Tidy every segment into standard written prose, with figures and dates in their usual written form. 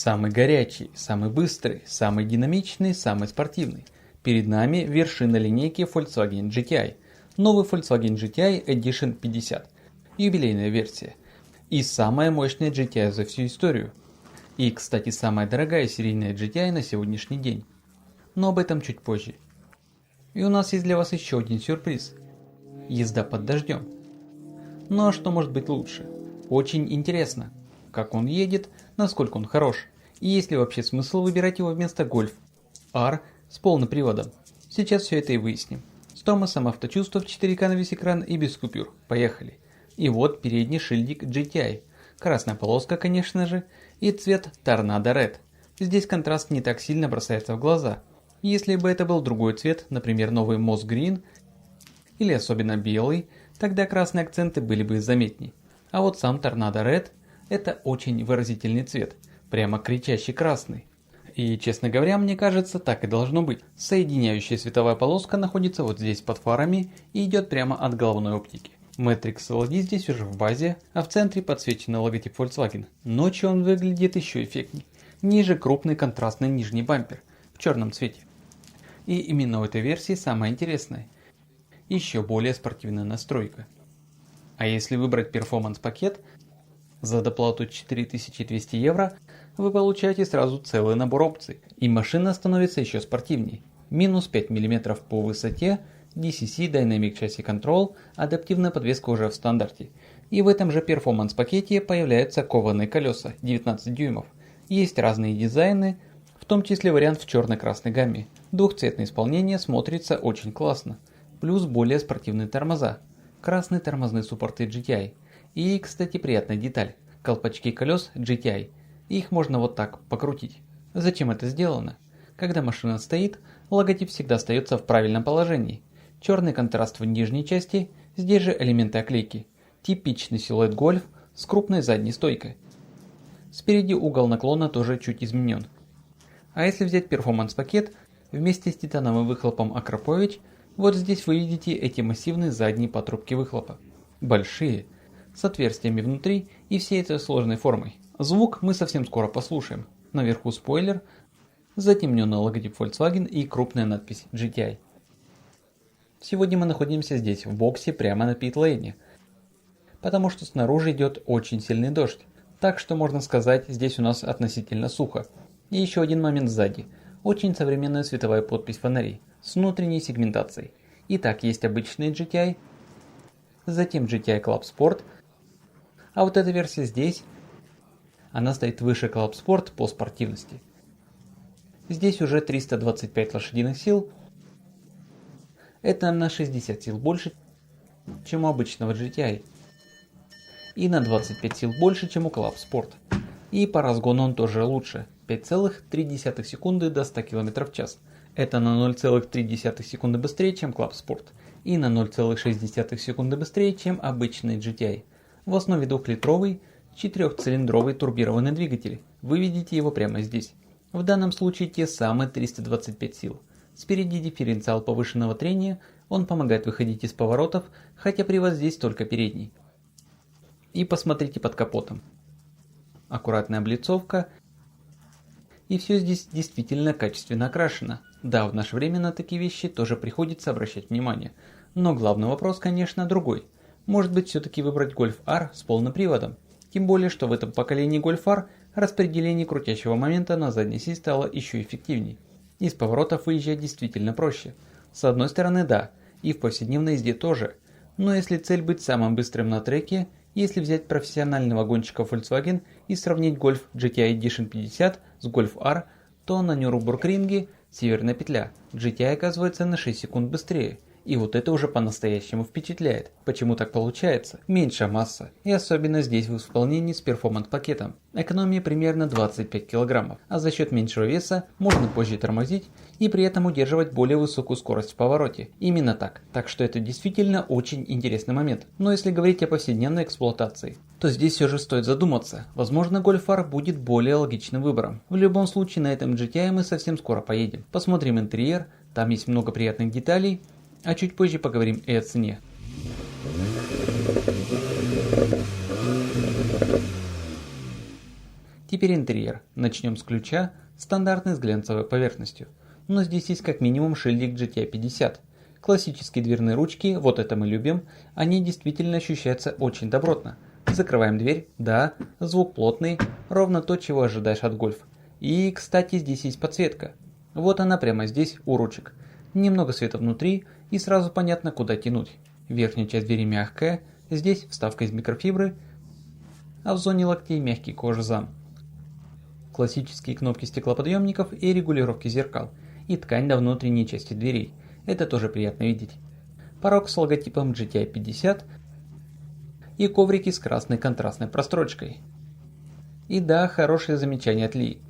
Самый горячий, самый быстрый, самый динамичный, самый спортивный. Перед нами вершина линейки Volkswagen GTI. Новый Volkswagen GTI Edition 50. Юбилейная версия. И самая мощная GTI за всю историю. И, кстати, самая дорогая серийная GTI на сегодняшний день. Но об этом чуть позже. И у нас есть для вас еще один сюрприз. Езда под дождем. Ну а что может быть лучше? Очень интересно. Как он едет, насколько он хорош. И есть ли вообще смысл выбирать его вместо Golf R с полным приводом? Сейчас все это и выясним. С тормозом авточувства в 4К на весь экран и без купюр. Поехали. И вот передний шильдик GTI. Красная полоска, конечно же. И цвет Tornado Red. Здесь контраст не так сильно бросается в глаза. Если бы это был другой цвет, например, новый Moss Green или особенно белый, тогда красные акценты были бы заметней. А вот сам Tornado Red – это очень выразительный цвет, прямо кричащий красный. И, честно говоря, мне кажется, так и должно быть. Соединяющая световая полоска находится вот здесь под фарами и идет прямо от головной оптики. Matrix LED здесь уже в базе, а в центре подсвеченный логотип Volkswagen. Ночью он выглядит еще эффектней. Ниже крупный контрастный нижний бампер в черном цвете. И именно у этой версии самое интересное. Еще более спортивная настройка. А если выбрать перформанс-пакет, за доплату 4200 евро вы получаете сразу целый набор опций, и машина становится еще спортивней. Минус 5 мм по высоте, DCC Dynamic Chassis Control, адаптивная подвеска уже в стандарте. И в этом же перформанс-пакете появляются кованые колеса 19 дюймов. Есть разные дизайны, в том числе вариант в черно-красной гамме. Двухцветное исполнение смотрится очень классно. Плюс более спортивные тормоза. Красные тормозные суппорты GTI. И, кстати, приятная деталь. Колпачки колес GTI. Их можно вот так покрутить. Зачем это сделано? Когда машина стоит, логотип всегда остается в правильном положении. Черный контраст в нижней части, здесь же элементы оклейки. Типичный силуэт Golf с крупной задней стойкой. Спереди угол наклона тоже чуть изменен. А если взять перформанс-пакет, вместе с титановым выхлопом Akrapovic, вот здесь вы видите эти массивные задние патрубки выхлопа. Большие, с отверстиями внутри и всей этой сложной формой. Звук мы совсем скоро послушаем. Наверху спойлер, затемненный логотип Volkswagen и крупная надпись GTI. Сегодня мы находимся здесь, в боксе, прямо на пит-лейне, потому что снаружи идет очень сильный дождь. Так что можно сказать, здесь у нас относительно сухо. И еще один момент сзади. Очень современная световая подпись фонарей с внутренней сегментацией. Итак, есть обычный GTI, затем GTI Club Sport, а вот эта версия здесь, она стоит выше Club Sport по спортивности. Здесь уже 325 лошадиных сил, это на 60 сил больше, чем у обычного GTI, и на 25 сил больше, чем у Club Sport. И по разгону он тоже лучше. 5,3 секунды до 100 км в час. Это на 0,3 секунды быстрее, чем Club Sport. И на 0,6 секунды быстрее, чем обычный GTI. В основе 2-литровый, 4-цилиндровый турбированный двигатель. Вы видите его прямо здесь. В данном случае те самые 325 сил. Спереди дифференциал повышенного трения, он помогает выходить из поворотов, хотя привод здесь только передний. И посмотрите под капотом. Аккуратная облицовка. И все здесь действительно качественно окрашено. Да, в наше время на такие вещи тоже приходится обращать внимание. Но главный вопрос, конечно, другой. Может быть, все-таки выбрать Golf R с полным приводом? Тем более, что в этом поколении Golf R распределение крутящего момента на задней оси стало еще эффективней. Из поворотов выезжать действительно проще. С одной стороны, да, и в повседневной езде тоже. Но если цель быть самым быстрым на треке, если взять профессионального гонщика Volkswagen и сравнить Golf GTI Edition 50 с Golf R, то на Нюрнбургринге северная петля GTI оказывается на 6 секунд быстрее. И вот это уже по-настоящему впечатляет. Почему так получается? Меньше масса. И особенно здесь в исполнении с перформанс-пакетом. Экономия примерно 25 кг. А за счет меньшего веса можно позже тормозить и при этом удерживать более высокую скорость в повороте. Именно так. Так что это действительно очень интересный момент. Но если говорить о повседневной эксплуатации, то здесь все же стоит задуматься. Возможно, Golf R будет более логичным выбором. В любом случае на этом GTI мы совсем скоро поедем. Посмотрим интерьер, там есть много приятных деталей. А чуть позже поговорим и о цене. Теперь интерьер. Начнем с ключа, стандартный с глянцевой поверхностью. Но здесь есть как минимум шильдик GTI 50. Классические дверные ручки, вот это мы любим, они действительно ощущаются очень добротно. Закрываем дверь, да, звук плотный, ровно то, чего ожидаешь от Golf. И, кстати, здесь есть подсветка. Вот она прямо здесь, у ручек. Немного света внутри, и сразу понятно, куда тянуть. Верхняя часть двери мягкая, здесь вставка из микрофибры, а в зоне локтей мягкий кожзам. Классические кнопки стеклоподъемников и регулировки зеркал, и ткань на внутренней части дверей. Это тоже приятно видеть. Порог с логотипом GTI 50 и коврики с красной контрастной прострочкой. И да, хорошее замечание от Ли.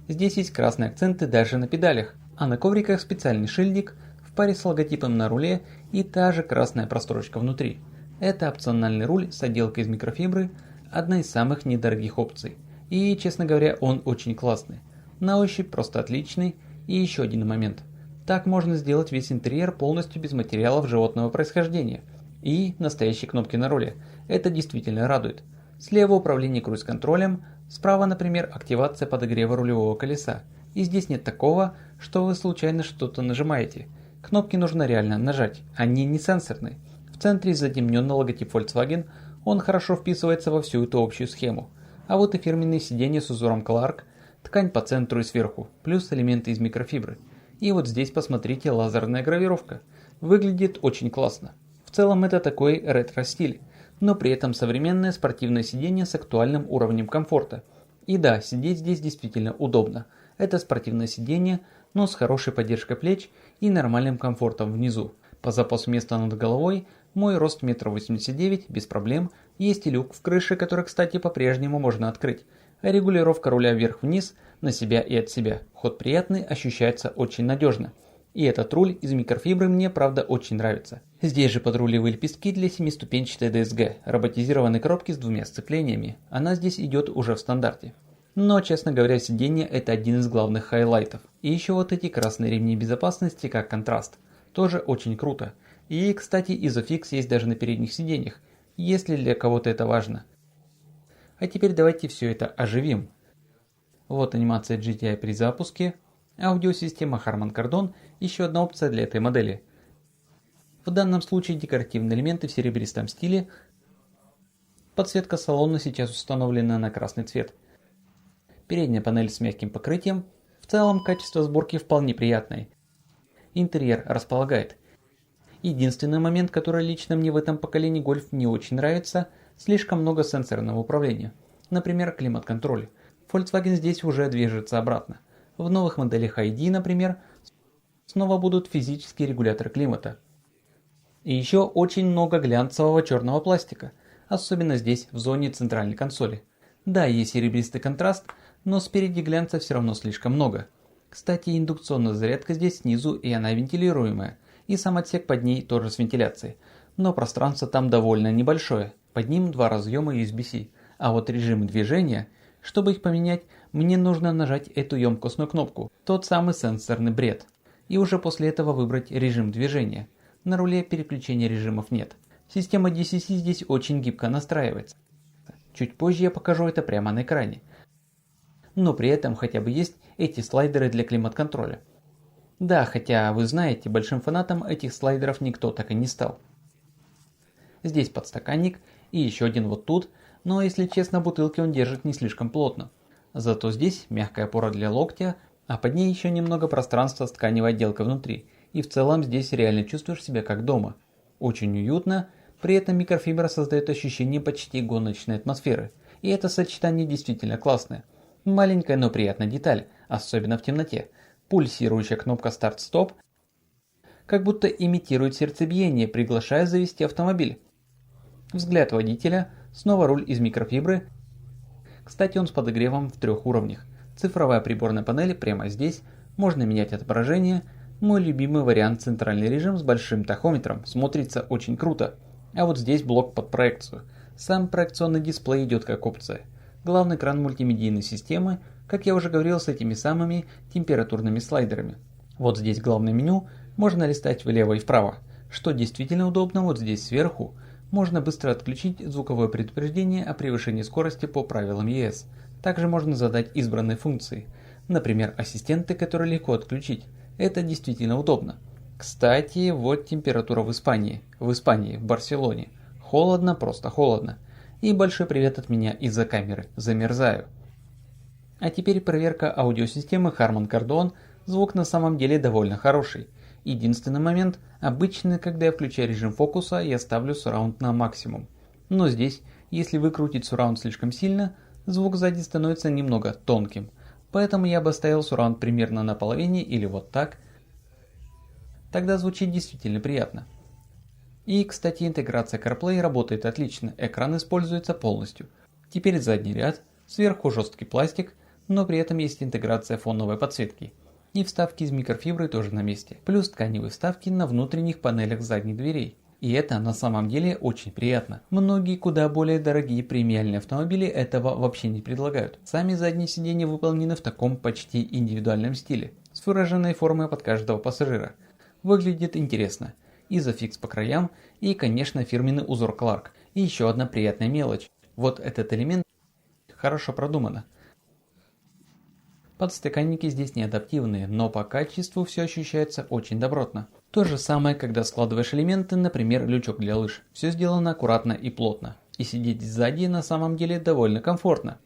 Здесь есть красные акценты даже на педалях, а на ковриках специальный шильдик в паре с логотипом на руле и та же красная прострочка внутри. Это опциональный руль с отделкой из микрофибры, одна из самых недорогих опций. И, честно говоря, он очень классный. На ощупь просто отличный. И еще один момент. Так можно сделать весь интерьер полностью без материалов животного происхождения. И настоящие кнопки на руле. Это действительно радует. Слева управление круиз-контролем, справа, например, активация подогрева рулевого колеса. И здесь нет такого, что вы случайно что-то нажимаете. Кнопки нужно реально нажать, они не сенсорные. В центре затемненный логотип Volkswagen, он хорошо вписывается во всю эту общую схему. А вот и фирменные сиденья с узором Clark, ткань по центру и сверху, плюс элементы из микрофибры. И вот здесь посмотрите, лазерная гравировка. Выглядит очень классно. В целом это такой ретро-стиль, но при этом современное спортивное сиденье с актуальным уровнем комфорта. И да, сидеть здесь действительно удобно. Это спортивное сиденье, но с хорошей поддержкой плеч и нормальным комфортом внизу. По запасу места над головой мой рост 1,89 м без проблем, есть и люк в крыше, который, кстати, по-прежнему можно открыть. Регулировка руля вверх-вниз, на себя и от себя. Ход приятный, ощущается очень надежно. И этот руль из микрофибры мне, правда, очень нравится. Здесь же подрулевые лепестки для 7-ступенчатой DSG, роботизированной коробки с двумя сцеплениями. Она здесь идет уже в стандарте. Но, честно говоря, сиденье это один из главных хайлайтов. И еще вот эти красные ремни безопасности как контраст. Тоже очень круто. И, кстати, Isofix есть даже на передних сиденьях, если для кого-то это важно. А теперь давайте все это оживим. Вот анимация GTI при запуске. Аудиосистема Harman Kardon, еще одна опция для этой модели. В данном случае декоративные элементы в серебристом стиле. Подсветка салона сейчас установлена на красный цвет. Передняя панель с мягким покрытием. В целом качество сборки вполне приятное. Интерьер располагает. Единственный момент, который лично мне в этом поколении Golf не очень нравится, слишком много сенсорного управления. Например, климат-контроль. Volkswagen здесь уже движется обратно. В новых моделях ID, например, снова будут физические регуляторы климата. И еще очень много глянцевого черного пластика, особенно здесь, в зоне центральной консоли. Да, есть серебристый контраст, но спереди глянца все равно слишком много. Кстати, индукционная зарядка здесь снизу, и она вентилируемая, и сам отсек под ней тоже с вентиляцией. Но пространство там довольно небольшое, под ним два разъема USB-C, а вот режим движения, чтобы их поменять, мне нужно нажать эту емкостную кнопку, тот самый сенсорный бред, и уже после этого выбрать режим движения. На руле переключения режимов нет. Система DCC здесь очень гибко настраивается. Чуть позже я покажу это прямо на экране. Но при этом хотя бы есть эти слайдеры для климат-контроля. Да, хотя вы знаете, большим фанатом этих слайдеров никто так и не стал. Здесь подстаканник и еще один вот тут, но если честно, бутылки он держит не слишком плотно. Зато здесь мягкая опора для локтя, а под ней еще немного пространства с тканевой отделкой внутри. И в целом здесь реально чувствуешь себя как дома. Очень уютно, при этом микрофибра создает ощущение почти гоночной атмосферы. И это сочетание действительно классное. Маленькая, но приятная деталь, особенно в темноте. Пульсирующая кнопка старт-стоп как будто имитирует сердцебиение, приглашая завести автомобиль. Взгляд водителя, снова руль из микрофибры. Кстати, он с подогревом в 3 уровнях. Цифровая приборная панель прямо здесь, можно менять отображение. Мой любимый вариант центральный режим с большим тахометром, смотрится очень круто. А вот здесь блок под проекцию. Сам проекционный дисплей идет как опция. Главный экран мультимедийной системы, как я уже говорил, с этими самыми температурными слайдерами. Вот здесь главное меню, можно листать влево и вправо. Что действительно удобно, вот здесь сверху можно быстро отключить звуковое предупреждение о превышении скорости по правилам ЕС. Также можно задать избранные функции, например, ассистенты, которые легко отключить. Это действительно удобно. Кстати, вот температура в Испании, в Барселоне. Холодно, просто холодно. И большой привет от меня из-за камеры, замерзаю. А теперь проверка аудиосистемы Harman Kardon. Звук на самом деле довольно хороший. Единственный момент, обычно, когда я включаю режим фокуса, я ставлю Surround на максимум. Но здесь, если выкрутить Surround слишком сильно, звук сзади становится немного тонким. Поэтому я бы оставил Surround примерно на половине или вот так. Тогда звучит действительно приятно. И, кстати, интеграция CarPlay работает отлично, экран используется полностью. Теперь задний ряд, сверху жесткий пластик, но при этом есть интеграция фоновой подсветки. И вставки из микрофибры тоже на месте, плюс тканевые вставки на внутренних панелях задних дверей. И это на самом деле очень приятно. Многие куда более дорогие премиальные автомобили этого вообще не предлагают. Сами задние сиденья выполнены в таком почти индивидуальном стиле, с выраженной формой под каждого пассажира. Выглядит интересно. Изофикс по краям и, конечно, фирменный узор Clark. И еще одна приятная мелочь. Вот этот элемент хорошо продумано. Подстаканники здесь не адаптивные, но по качеству все ощущается очень добротно. То же самое, когда складываешь элементы, например, лючок для лыж. Все сделано аккуратно и плотно. И сидеть сзади на самом деле довольно комфортно.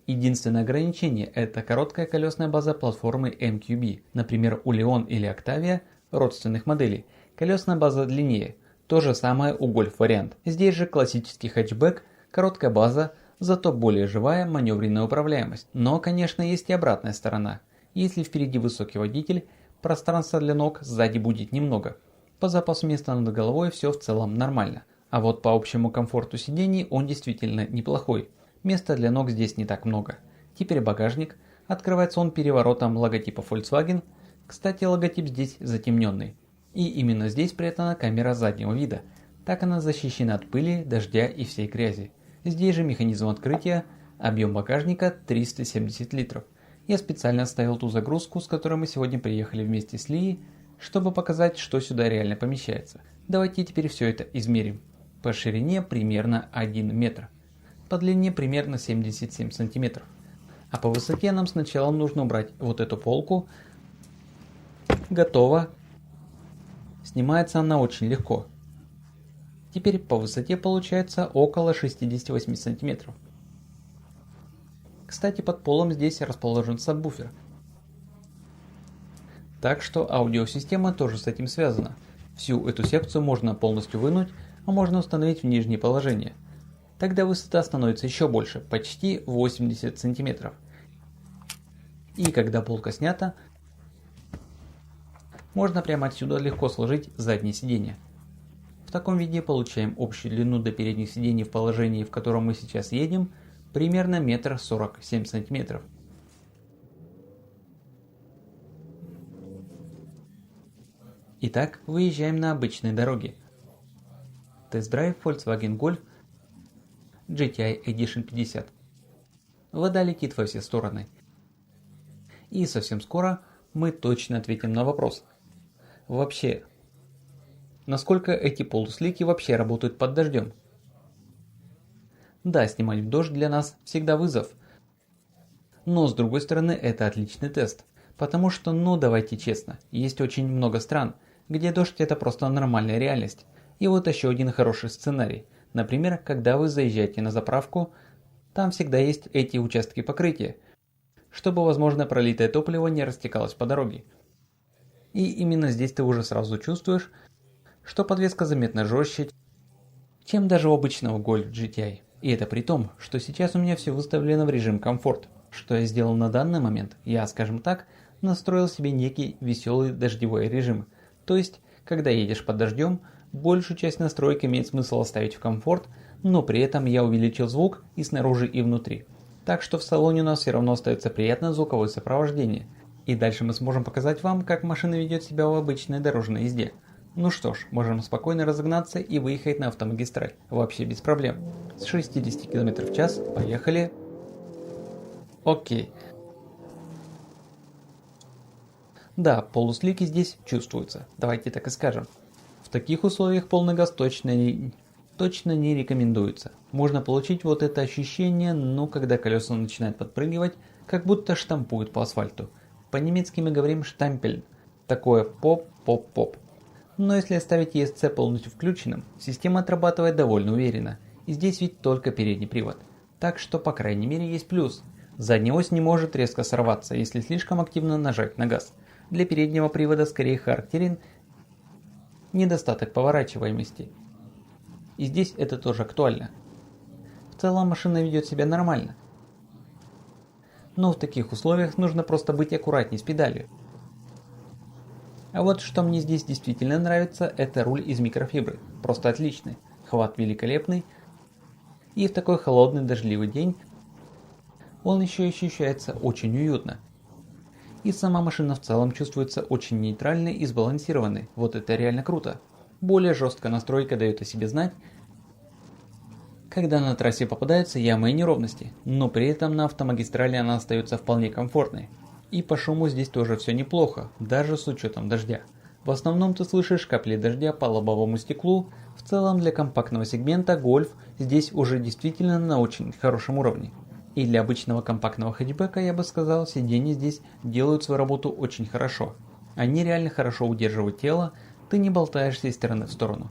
Единственное ограничение – это короткая колесная база платформы MQB. Например, у Leon или Octavia, родственных моделей, колесная база длиннее. То же самое у Golf вариант. Здесь же классический хэтчбэк, короткая база, зато более живая маневренная управляемость. Но, конечно, есть и обратная сторона. Если впереди высокий водитель, пространства для ног сзади будет немного. По запасу места над головой все в целом нормально. А вот по общему комфорту сидений он действительно неплохой. Места для ног здесь не так много. Теперь багажник. Открывается он переворотом логотипа Volkswagen. Кстати, логотип здесь затемненный. И именно здесь спрятана камера заднего вида. Так она защищена от пыли, дождя и всей грязи. Здесь же механизм открытия, объем багажника 370 литров. Я специально оставил ту загрузку, с которой мы сегодня приехали вместе с Лией, чтобы показать, что сюда реально помещается. Давайте теперь все это измерим. По ширине примерно 1 метр. По длине примерно 77 сантиметров. А по высоте нам сначала нужно убрать вот эту полку. Готово. Снимается она очень легко. Теперь по высоте получается около 68 сантиметров. Кстати, под полом здесь расположен сабвуфер. Так что аудиосистема тоже с этим связана. Всю эту секцию можно полностью вынуть, а можно установить в нижнее положение. Тогда высота становится еще больше, почти 80 сантиметров. И когда полка снята, можно прямо отсюда легко сложить заднее сиденье. В таком виде получаем общую длину до передних сидений в положении, в котором мы сейчас едем, примерно 1,47 см. Итак, выезжаем на обычные дороги. Тест-драйв Volkswagen Golf GTI Edition 50. Вода летит во все стороны. И совсем скоро мы точно ответим на вопрос. Вообще, насколько эти полуслики вообще работают под дождем? Да, снимать в дождь для нас всегда вызов. Но с другой стороны, это отличный тест. Потому что, ну давайте честно, есть очень много стран, где дождь это просто нормальная реальность. И вот еще один хороший сценарий. Например, когда вы заезжаете на заправку, там всегда есть эти участки покрытия, чтобы, возможно, пролитое топливо не растекалось по дороге. И именно здесь ты уже сразу чувствуешь, что подвеска заметно жестче, чем даже у обычного Golf GTI. И это при том, что сейчас у меня все выставлено в режим комфорт. Что я сделал на данный момент? Я, скажем так, настроил себе некий веселый дождевой режим. То есть, когда едешь под дождем, большую часть настроек имеет смысл оставить в комфорт, но при этом я увеличил звук и снаружи, и внутри. Так что в салоне у нас все равно остается приятное звуковое сопровождение. И дальше мы сможем показать вам, как машина ведет себя в обычной дорожной езде. Ну что ж, можем спокойно разогнаться и выехать на автомагистраль. Вообще без проблем. С 60 км в час. Поехали. Окей. Да, полуслики здесь чувствуются. Давайте так и скажем. В таких условиях полный газ точно точно не рекомендуется. Можно получить вот это ощущение, когда колеса начинают подпрыгивать, как будто штампуют по асфальту. По-немецки мы говорим «штампель». Такое поп-поп-поп. Но если оставить ESC полностью включенным, система отрабатывает довольно уверенно. И здесь ведь только передний привод. Так что, по крайней мере, есть плюс. Задняя ось не может резко сорваться, если слишком активно нажать на газ. Для переднего привода скорее характерен недостаток поворачиваемости. И здесь это тоже актуально. В целом машина ведет себя нормально. Но в таких условиях нужно просто быть аккуратней с педалью. А вот что мне здесь действительно нравится, это руль из микрофибры. Просто отличный. Хват великолепный. И в такой холодный дождливый день он еще и ощущается очень уютно. И сама машина в целом чувствуется очень нейтральной и сбалансированной. Вот это реально круто. Более жесткая настройка дает о себе знать, когда на трассе попадаются ямы и неровности, но при этом на автомагистрали она остается вполне комфортной. И по шуму здесь тоже все неплохо, даже с учетом дождя. В основном ты слышишь капли дождя по лобовому стеклу. В целом для компактного сегмента Golf здесь уже действительно на очень хорошем уровне. И для обычного компактного хэтчбека, я бы сказал, сиденья здесь делают свою работу очень хорошо. Они реально хорошо удерживают тело, ты не болтаешься из стороны в сторону.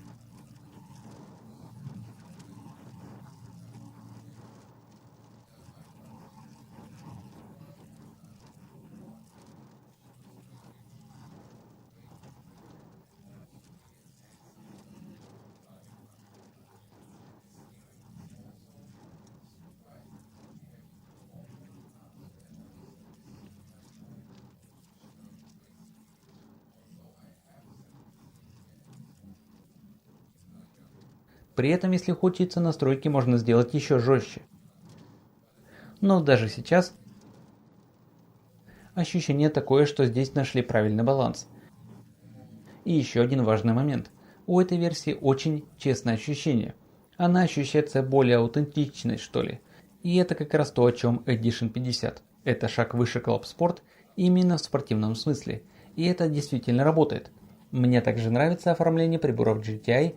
При этом, если хочется, настройки можно сделать еще жестче. Но даже сейчас ощущение такое, что здесь нашли правильный баланс. И еще один важный момент. У этой версии очень честное ощущение. Она ощущается более аутентичной, что ли. И это как раз то, о чем Edition 50. Это шаг выше Club Sport именно в спортивном смысле. И это действительно работает. Мне также нравится оформление приборов GTI.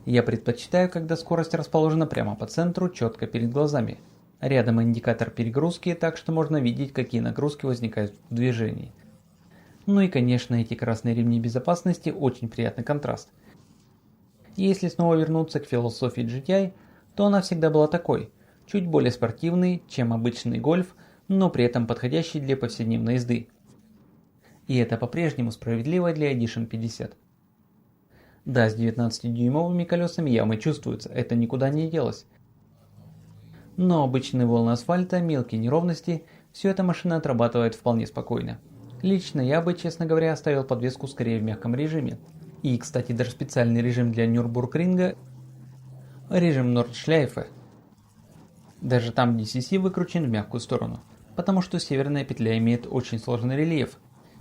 Я предпочитаю, когда скорость расположена прямо по центру, четко перед глазами. Рядом индикатор перегрузки, так что можно видеть, какие нагрузки возникают в движении. Ну и конечно, эти красные ремни безопасности очень приятный контраст. И если снова вернуться к философии GTI, то она всегда была такой, чуть более спортивный, чем обычный гольф, но при этом подходящий для повседневной езды. И это по-прежнему справедливо для Edition 50. Да, с 19-дюймовыми колесами ямы чувствуются, это никуда не делось. Но обычные волны асфальта, мелкие неровности, все это машина отрабатывает вполне спокойно. Лично я бы, честно говоря, оставил подвеску скорее в мягком режиме. И, кстати, даже специальный режим для Нюрбургринга, режим Нордшляйфе. Даже там DCC выкручен в мягкую сторону, потому что северная петля имеет очень сложный рельеф,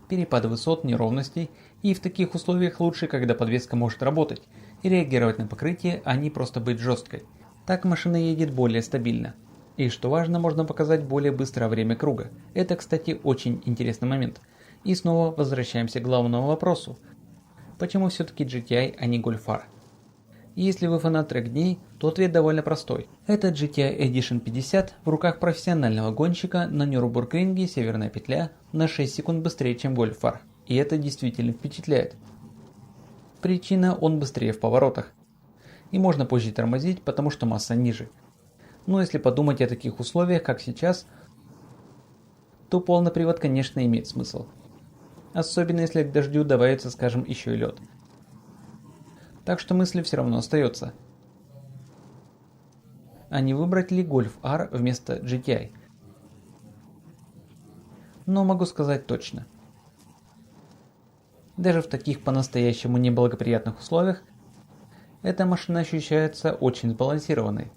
перепады высот, неровностей, и в таких условиях лучше, когда подвеска может работать и реагировать на покрытие, а не просто быть жесткой. Так машина едет более стабильно. И что важно, можно показать более быстрое время круга. Это, кстати, очень интересный момент. И снова возвращаемся к главному вопросу. Почему все-таки GTI, а не Golf R? И если вы фанат трек-дней, то ответ довольно простой. Это GTI Edition 50 в руках профессионального гонщика на Нюрбургринге северная петля на 6 секунд быстрее, чем Golf R. И это действительно впечатляет. Причина: он быстрее в поворотах. И можно позже тормозить, потому что масса ниже. Но если подумать о таких условиях, как сейчас, то полный привод, конечно, имеет смысл. Особенно если к дождю добавится, скажем, еще и лед. Так что мысль все равно остается. А не выбрать ли Golf R вместо GTI? Но могу сказать точно. Даже в таких по-настоящему неблагоприятных условиях эта машина ощущается очень сбалансированной.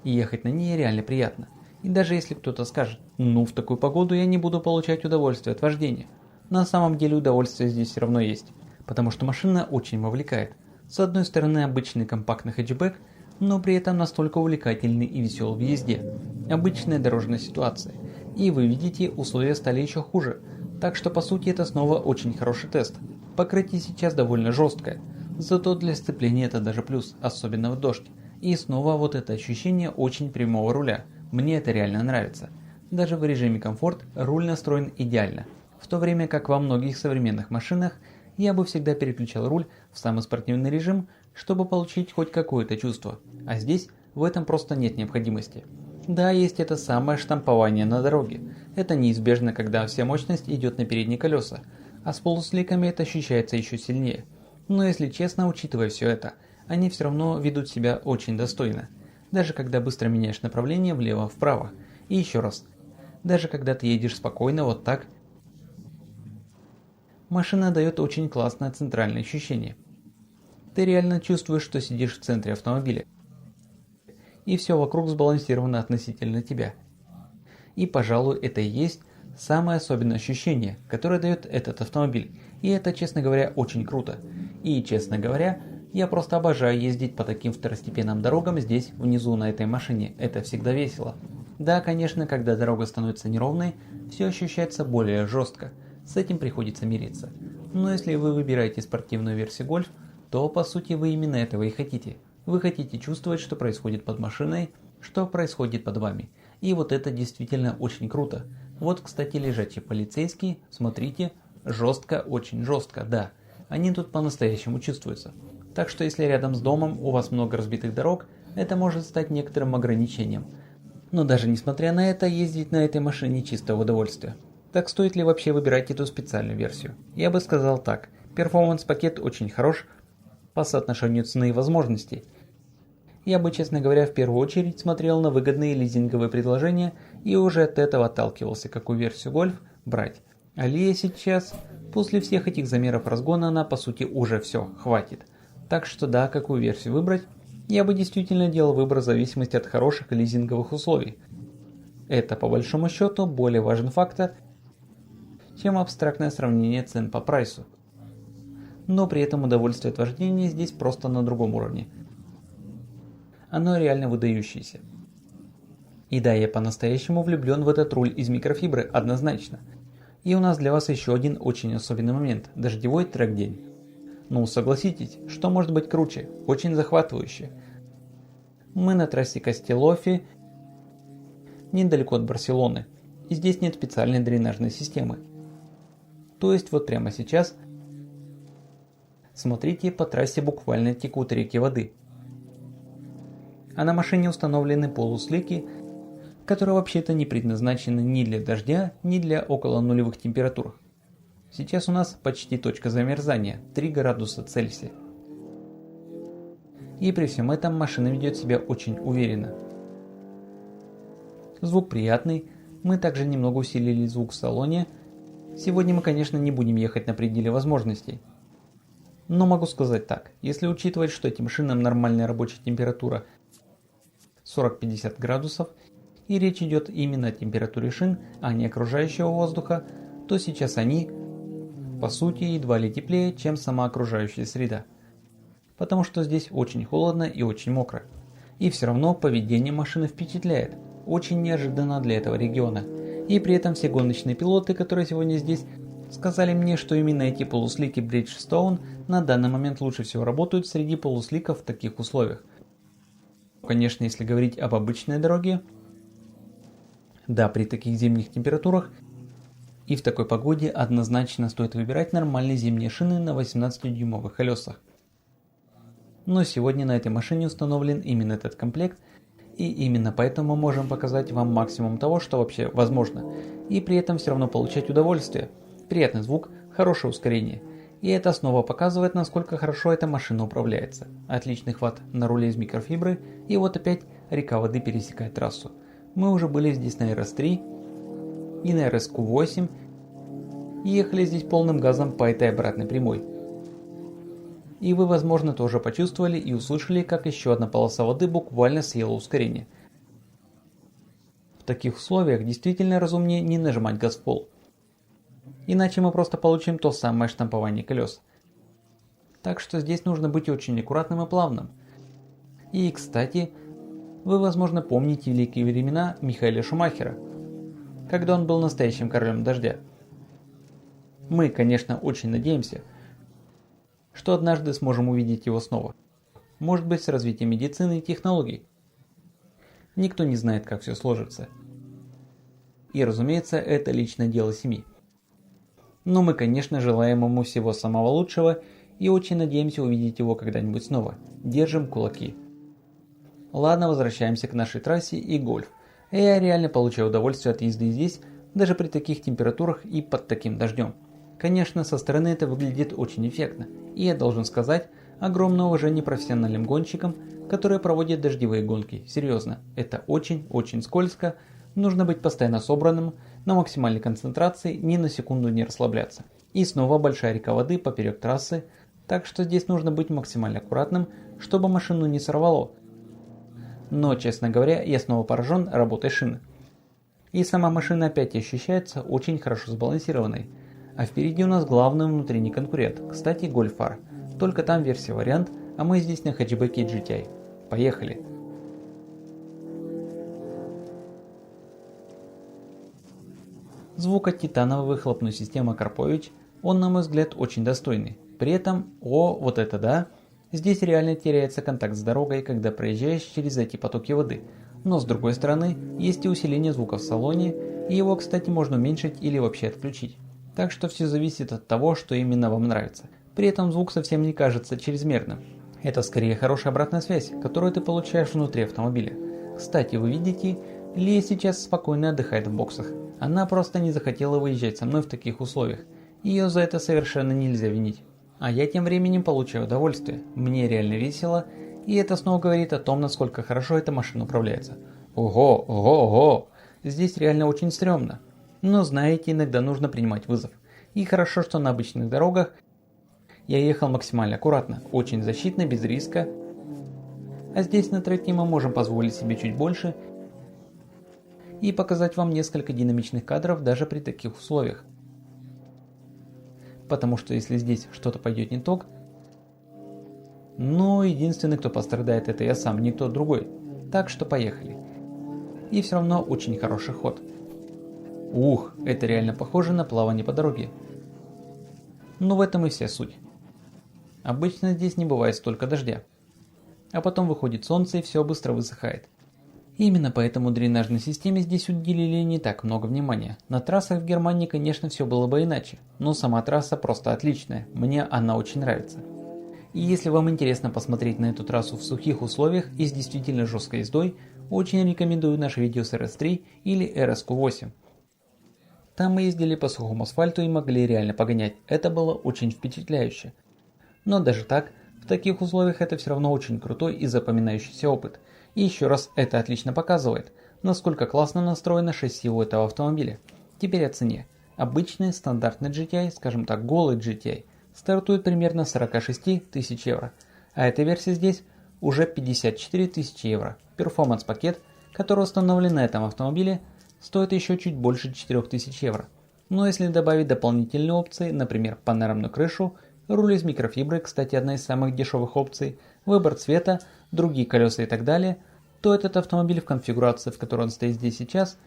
И ехать на ней реально приятно. И даже если кто-то скажет: ну, в такую погоду я не буду получать удовольствие от вождения. На самом деле удовольствие здесь все равно есть. Потому что машина очень вовлекает. С одной стороны, обычный компактный хэтчбэк, но при этом настолько увлекательный и веселый в езде. Обычная дорожная ситуация. И вы видите, условия стали еще хуже. Так что по сути это снова очень хороший тест. Покрытие сейчас довольно жесткое. Зато для сцепления это даже плюс, особенно в дождь. И снова вот это ощущение очень прямого руля. Мне это реально нравится. Даже в режиме комфорт руль настроен идеально. В то время как во многих современных машинах я бы всегда переключал руль в самый спортивный режим, чтобы получить хоть какое-то чувство. А здесь в этом просто нет необходимости. Да, есть это самое штампование на дороге. Это неизбежно, когда вся мощность идет на передние колеса. А с полусликами это ощущается еще сильнее. Но если честно, учитывая все это, они все равно ведут себя очень достойно. Даже когда быстро меняешь направление влево-вправо. И еще раз, даже когда ты едешь спокойно вот так, машина дает очень классное центральное ощущение. Ты реально чувствуешь, что сидишь в центре автомобиля. И все вокруг сбалансировано относительно тебя. И, пожалуй, это и есть самое особенное ощущение, которое дает этот автомобиль. И это, честно говоря, очень круто. И, честно говоря, я просто обожаю ездить по таким второстепенным дорогам здесь, внизу на этой машине. Это всегда весело. Да, конечно, когда дорога становится неровной, все ощущается более жестко. С этим приходится мириться. Но если вы выбираете спортивную версию Golf, то по сути вы именно этого и хотите. Вы хотите чувствовать, что происходит под машиной, что происходит под вами. И вот это действительно очень круто. Вот, кстати, лежачие полицейские, смотрите, жестко, очень жестко, да. Они тут по-настоящему чувствуются. Так что если рядом с домом у вас много разбитых дорог, это может стать некоторым ограничением. Но даже несмотря на это, ездить на этой машине чисто в удовольствие. Так стоит ли вообще выбирать эту специальную версию? Я бы сказал так. Перформанс-пакет очень хорош по соотношению цены и возможностей. Я бы, честно говоря, в первую очередь смотрел на выгодные лизинговые предложения и уже от этого отталкивался, какую версию Golf брать. А Лия сейчас, после всех этих замеров разгона, она по сути уже все, хватит. Так что да, какую версию выбрать, я бы действительно делал выбор в зависимости от хороших лизинговых условий. Это по большому счету более важный фактор, чем абстрактное сравнение цен по прайсу. Но при этом удовольствие от вождения здесь просто на другом уровне. Оно реально выдающееся. И да, я по-настоящему влюблен в этот руль из микрофибры, однозначно. И у нас для вас еще один очень особенный момент – дождевой трек-день. Ну, согласитесь, что может быть круче, очень захватывающе. Мы на трассе Кастелофи, недалеко от Барселоны, и здесь нет специальной дренажной системы. То есть вот прямо сейчас, смотрите, по трассе буквально текут реки воды. А на машине установлены полуслики, которые вообще-то не предназначены ни для дождя, ни для около нулевых температур. Сейчас у нас почти точка замерзания, 3 градуса Цельсия. И при всем этом машина ведет себя очень уверенно. Звук приятный, мы также немного усилили звук в салоне. Сегодня мы, конечно, не будем ехать на пределе возможностей. Но могу сказать так, если учитывать, что этим шинам нормальная рабочая температура 40-50 градусов, и речь идет именно о температуре шин, а не окружающего воздуха, то сейчас они, по сути, едва ли теплее, чем сама окружающая среда. Потому что здесь очень холодно и очень мокро. И все равно поведение машины впечатляет, очень неожиданно для этого региона. И при этом все гоночные пилоты, которые сегодня здесь, сказали мне, что именно эти полуслики Bridgestone на данный момент лучше всего работают среди полусликов в таких условиях. Конечно, если говорить об обычной дороге, да, при таких зимних температурах и в такой погоде однозначно стоит выбирать нормальные зимние шины на 18-дюймовых колесах. Но сегодня на этой машине установлен именно этот комплект, и именно поэтому мы можем показать вам максимум того, что вообще возможно, и при этом все равно получать удовольствие, приятный звук, хорошее ускорение. И это снова показывает, насколько хорошо эта машина управляется. Отличный хват на руле из микрофибры, и вот опять река воды пересекает трассу. Мы уже были здесь на RS3 и на RSQ8, и ехали здесь полным газом по этой обратной прямой. И вы, возможно, тоже почувствовали и услышали, как еще одна полоса воды буквально съела ускорение. В таких условиях действительно разумнее не нажимать газ в пол. Иначе мы просто получим то самое штампование колес. Так что здесь нужно быть очень аккуратным и плавным. И, кстати, вы, возможно, помните великие времена Михаэля Шумахера, когда он был настоящим королем дождя. Мы, конечно, очень надеемся, что однажды сможем увидеть его снова. Может быть, с развитием медицины и технологий. Никто не знает, как все сложится. И, разумеется, это личное дело семьи. Но мы, конечно, желаем ему всего самого лучшего и очень надеемся увидеть его когда-нибудь снова. Держим кулаки. Ладно, возвращаемся к нашей трассе и гольф. Я реально получаю удовольствие от езды здесь, даже при таких температурах и под таким дождем. Конечно, со стороны это выглядит очень эффектно. И я должен сказать, огромное уважение профессиональным гонщикам, которые проводят дождевые гонки. Серьезно, это очень-очень скользко. Нужно быть постоянно собранным, на максимальной концентрации, ни на секунду не расслабляться. И снова большая река воды поперек трассы, так что здесь нужно быть максимально аккуратным, чтобы машину не сорвало. Но, честно говоря, я снова поражен работой шины. И сама машина опять ощущается очень хорошо сбалансированной. А впереди у нас главный внутренний конкурент, кстати, Golf R. Только там версия вариант, а мы здесь на хэтчбеке GTI. Поехали! Звук от титановой выхлопной системы Карпович, он, на мой взгляд, очень достойный. При этом, вот это да, здесь реально теряется контакт с дорогой, когда проезжаешь через эти потоки воды. Но с другой стороны, есть и усиление звука в салоне, и его, кстати, можно уменьшить или вообще отключить. Так что все зависит от того, что именно вам нравится. При этом звук совсем не кажется чрезмерным. Это скорее хорошая обратная связь, которую ты получаешь внутри автомобиля. Кстати, вы видите, Лия сейчас спокойно отдыхает в боксах. Она просто не захотела выезжать со мной в таких условиях. Ее за это совершенно нельзя винить. А я тем временем получаю удовольствие. Мне реально весело, и это снова говорит о том, насколько хорошо эта машина управляется. Ого, ого, ого! Здесь реально очень стрёмно. Но знаете, иногда нужно принимать вызов. И хорошо, что на обычных дорогах я ехал максимально аккуратно, очень защитно, без риска. А здесь на треке мы можем позволить себе чуть больше и показать вам несколько динамичных кадров даже при таких условиях. Потому что если здесь что-то пойдет не так, но единственный, кто пострадает, это я сам, никто другой. Так что поехали. И все равно очень хороший ход. Ух, это реально похоже на плавание по дороге. Но в этом и вся суть. Обычно здесь не бывает столько дождя. А потом выходит солнце и все быстро высыхает. Именно поэтому дренажной системе здесь уделили не так много внимания. На трассах в Германии, конечно, все было бы иначе, но сама трасса просто отличная, мне она очень нравится. И если вам интересно посмотреть на эту трассу в сухих условиях и с действительно жесткой ездой, очень рекомендую наше видео с RS3 или RSQ8. Там мы ездили по сухому асфальту и могли реально погонять, это было очень впечатляюще. Но даже так, в таких условиях это все равно очень крутой и запоминающийся опыт. И еще раз это отлично показывает, насколько классно настроено шасси у этого автомобиля. Теперь о цене. Обычный стандартный GTI, скажем так голый GTI, стартует примерно с 46 тысяч евро. А эта версия здесь уже 54 тысячи евро. Перформанс-пакет, который установлен на этом автомобиле, стоит еще чуть больше 4000 евро. Но если добавить дополнительные опции, например панорамную крышу, руль из микрофибры, кстати одна из самых дешевых опций, выбор цвета, другие колеса и так далее, то этот автомобиль в конфигурации, в которой он стоит здесь сейчас,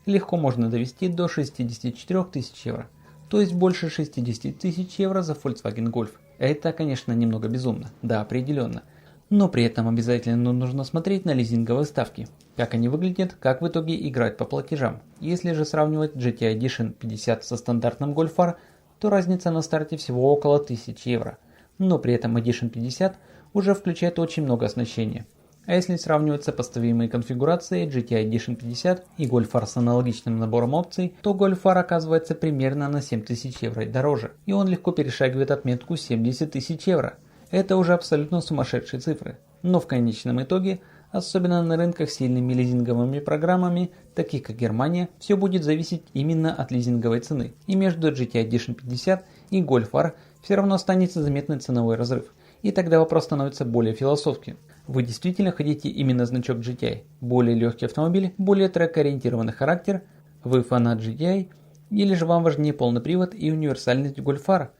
легко можно довести до 64 тысяч евро. То есть больше 60 тысяч евро за Volkswagen Golf. Это, конечно, немного безумно, да, определенно. Но при этом обязательно нужно смотреть на лизинговые ставки. Как они выглядят, как в итоге играть по платежам. Если же сравнивать GTI Edition 50 со стандартным Golf R, то разница на старте всего около 1000 евро. Но при этом Edition 50 уже включает очень много оснащения. А если сравнивать сопоставимые конфигурации GTI Edition 50 и Golf R с аналогичным набором опций, то Golf R оказывается примерно на 7000 евро дороже. И он легко перешагивает отметку 70 тысяч евро. Это уже абсолютно сумасшедшие цифры. Но в конечном итоге, особенно на рынках с сильными лизинговыми программами, таких как Германия, все будет зависеть именно от лизинговой цены. И между GTI Edition 50 и Golf R все равно останется заметный ценовой разрыв. И тогда вопрос становится более философским. Вы действительно хотите именно значок GTI? Более легкий автомобиль, более трек-ориентированный характер? Вы фанат GTI? Или же вам важнее полный привод и универсальность Golf R?